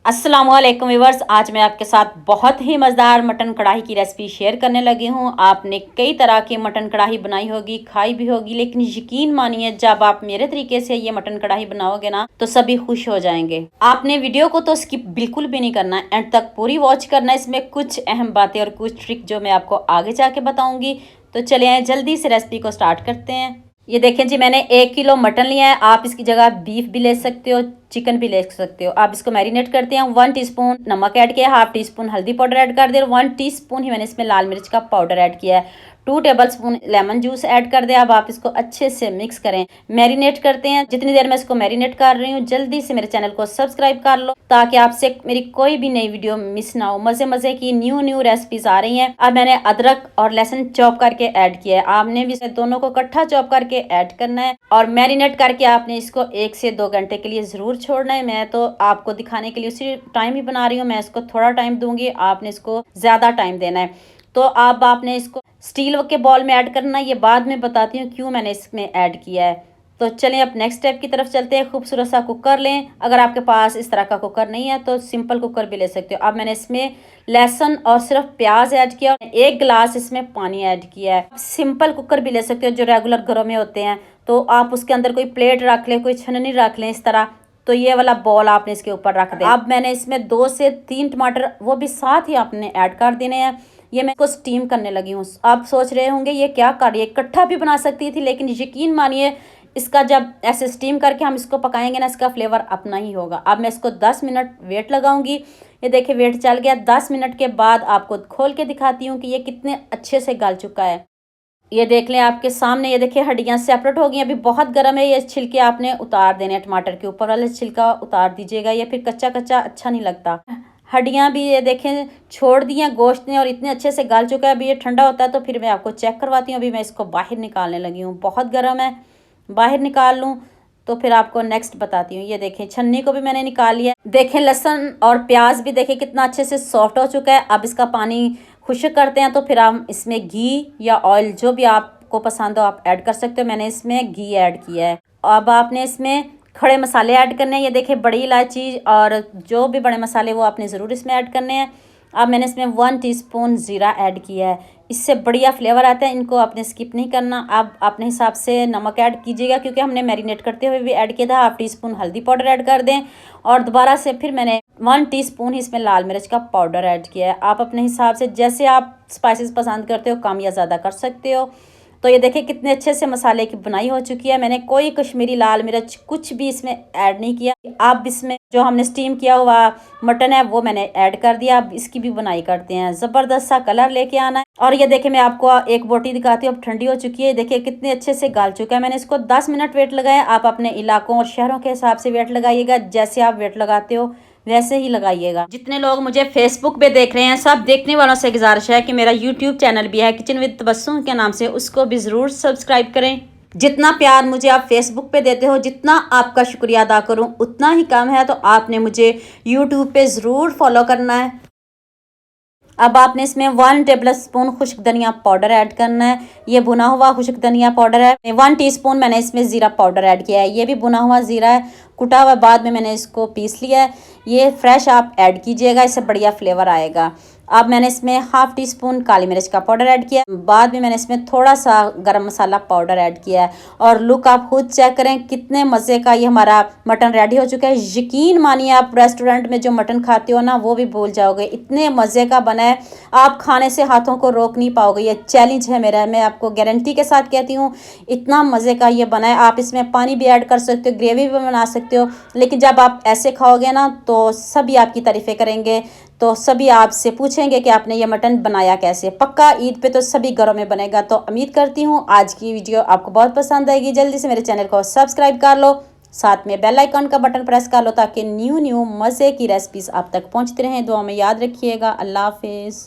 अस्सलाम वालेकुम व्यूअर्स, आज मैं आपके साथ बहुत ही मज़ेदार मटन कढ़ाई की रेसिपी शेयर करने लगी हूं। आपने कई तरह की मटन कढ़ाई बनाई होगी, खाई भी होगी, लेकिन यकीन मानिए जब आप मेरे तरीके से ये मटन कढ़ाई बनाओगे ना तो सभी खुश हो जाएंगे। आपने वीडियो को तो स्किप बिल्कुल भी नहीं करना, एंड तक पूरी वॉच करना। इसमें कुछ अहम बातें और कुछ ट्रिक जो मैं आपको आगे जाके बताऊंगी। तो चलिए जल्दी से रेसिपी को स्टार्ट करते हैं। ये देखें जी, मैंने 1 किलो मटन लिया है। आप इसकी जगह बीफ भी ले सकते हो, चिकन भी ले सकते हो। आप इसको मैरिनेट करते हैं। 1 टीस्पून नमक ऐड किया, 1/2 टीस्पून हल्दी पाउडर ऐड कर दिया, 1 टीस्पून ही मैंने इसमें लाल मिर्च का पाउडर ऐड किया है। 2 टेबलस्पून लेमन जूस ऐड कर दिया। अब आप इसको अच्छे से मिक्स करें, मैरिनेट करते हैं। जितनी देर मैं इसको मैरिनेट कर रही हूँ, जल्दी से मेरे चैनल को सब्सक्राइब कर लो ताकि आपसे मेरी कोई भी नई वीडियो मिस ना हो। मजे मजे की न्यू रेसिपीज आ रही हैं। अब मैंने अदरक और लहसुन चॉप करके ऐड किया है। आपने भी दोनों को इकट्ठा चॉप करके ऐड करना है और मैरिनेट करके आपने इसको 1 से 2 घंटे के लिए जरूर छोड़ना है। मैं तो आपको दिखाने के लिए उसी टाइम ही बना रही हूँ। मैं इसको थोड़ा टाइम दूंगी, आपने इसको ज्यादा टाइम देना है। तो अब आपने इसको स्टील के बॉल में ऐड करना है। ये बाद में बताती हूँ क्यों मैंने इसमें ऐड किया है। तो चलें अब नेक्स्ट स्टेप की तरफ चलते हैं। खूबसूरत सा कुकर लें। अगर आपके पास इस तरह का कुकर नहीं है तो सिंपल कुकर भी ले सकते हो। अब मैंने इसमें लहसुन और सिर्फ प्याज ऐड किया, 1 गिलास इसमें पानी ऐड किया है। सिंपल कुकर भी ले सकते हो जो रेगुलर घरों में होते हैं। तो आप उसके अंदर कोई प्लेट रख लें, कोई छन्नी रख लें इस तरह। तो ये वाला बॉल आपने इसके ऊपर रख दें। अब मैंने इसमें 2 से 3 टमाटर वो भी साथ ही आपने ऐड कर देने हैं। ये मैं इसको स्टीम करने लगी हूँ। आप सोच रहे होंगे ये क्या कर रही है, इकट्ठा भी बना सकती थी, लेकिन यकीन मानिए इसका जब ऐसे स्टीम करके हम इसको पकाएंगे ना, इसका फ्लेवर अपना ही होगा। अब मैं इसको 10 मिनट वेट लगाऊंगी। ये देखिए वेट चल गया। 10 मिनट के बाद आपको खोल के दिखाती हूँ कि ये कितने अच्छे से गल चुका है। ये देख लें आपके सामने। ये देखिए हड्डियां सेपरेट हो गई। अभी बहुत गर्म है। ये छिलके आपने उतार देने हैं, टमाटर के ऊपर वाले छिलका उतार दीजिएगा। ये फिर कच्चा कच्चा अच्छा नहीं लगता। हड्डियां भी ये देखें छोड़ दी हैं गोश्त ने और इतने अच्छे से गल चुका है। अभी ये ठंडा होता है तो फिर मैं आपको चेक करवाती हूँ। अभी मैं इसको बाहर निकालने लगी हूँ। बहुत गर्म है, बाहर निकाल लूँ तो फिर आपको नेक्स्ट बताती हूँ। ये देखें छन्नी को भी मैंने निकाल लिया। देखें लहसुन और प्याज भी देखें कितना अच्छे से सॉफ्ट हो चुका है। अब इसका पानी खुश्क करते हैं। तो फिर हम इसमें घी या ऑयल जो भी आपको पसंद हो आप ऐड कर सकते हो। मैंने इसमें घी ऐड किया है। अब आपने इसमें खड़े मसाले ऐड करने हैं। ये देखिए बड़ी इलायची और जो भी बड़े मसाले वो आपने ज़रूर इसमें ऐड करने हैं। अब मैंने इसमें 1 टीस्पून ज़ीरा ऐड किया है। इससे बढ़िया फ्लेवर आता है। इनको आपने स्किप नहीं करना। अब अपने हिसाब से नमक ऐड कीजिएगा क्योंकि हमने मैरिनेट करते हुए भी ऐड किया था। 1/2 टीस्पून हल्दी पाउडर ऐड कर दें और दोबारा से फिर मैंने 1 टीस्पून ही इसमें लाल मिर्च का पाउडर ऐड किया है। आप अपने हिसाब से जैसे आप स्पाइसेस पसंद करते हो कम या ज़्यादा कर सकते हो। तो ये देखिए कितने अच्छे से मसाले की बुनाई हो चुकी है। मैंने कोई कश्मीरी लाल मिर्च कुछ भी इसमें ऐड नहीं किया। अब इसमें जो हमने स्टीम किया हुआ मटन है वो मैंने ऐड कर दिया। अब इसकी भी बुनाई करते हैं। ज़बरदस्त सा कलर लेके आना है। और ये देखिए मैं आपको एक बोटी दिखाती हूँ। अब ठंडी हो चुकी है। देखिए कितने अच्छे से गल चुका है। मैंने इसको 10 मिनट वेट लगाया। आप अपने इलाकों और शहरों के हिसाब से वेट लगाइएगा। जैसे आप वेट लगाते हो वैसे ही लगाइएगा। जितने लोग मुझे फेसबुक पे देख रहे हैं सब देखने वालों से गुजारिश है कि मेरा यूट्यूब चैनल भी है किचन विद तबस्सुम के नाम से, उसको भी ज़रूर सब्सक्राइब करें। जितना प्यार मुझे आप फेसबुक पे देते हो, जितना आपका शुक्रिया अदा करूं उतना ही कम है। तो आपने मुझे यूट्यूब पे ज़रूर फॉलो करना है। अब आपने इसमें 1 टेबल स्पून खुश्क धनिया पाउडर ऐड करना है। ये भुना हुआ खुश्क धनिया पाउडर है। 1 टीस्पून मैंने इसमें ज़ीरा पाउडर ऐड किया है। ये भी भुना हुआ ज़ीरा है, कुटा हुआ। बाद में मैंने इसको पीस लिया है। ये फ्रेश आप ऐड कीजिएगा, इससे बढ़िया फ्लेवर आएगा। अब मैंने इसमें 1/2 टीस्पून काली मिर्च का पाउडर ऐड किया। बाद में मैंने इसमें थोड़ा सा गरम मसाला पाउडर ऐड किया है। और लुक आप खुद चेक करें कितने मज़े का ये हमारा मटन रेडी हो चुका है। यकीन मानिए आप रेस्टोरेंट में जो मटन खाते हो ना वो भी भूल जाओगे, इतने मज़े का बना है। आप खाने से हाथों को रोक नहीं पाओगे। ये चैलेंज है मेरा, मैं आपको गारंटी के साथ कहती हूँ। इतना मज़े का ये बना है। आप इसमें पानी भी ऐड कर सकते हो, ग्रेवी भी बना सकते हो। लेकिन जब आप ऐसे खाओगे ना तो सभी आपकी तारीफ़ें करेंगे। तो सभी आपसे पूछेंगे कि आपने ये मटन बनाया कैसे। पक्का ईद पे तो सभी घरों में बनेगा। तो उम्मीद करती हूँ आज की वीडियो आपको बहुत पसंद आएगी। जल्दी से मेरे चैनल को सब्सक्राइब कर लो, साथ में बेल आइकन का बटन प्रेस कर लो ताकि न्यू मज़े की रेसिपीज़ आप तक पहुँचती रहें। दुआ में याद रखिएगा। अल्लाह हाफिज़।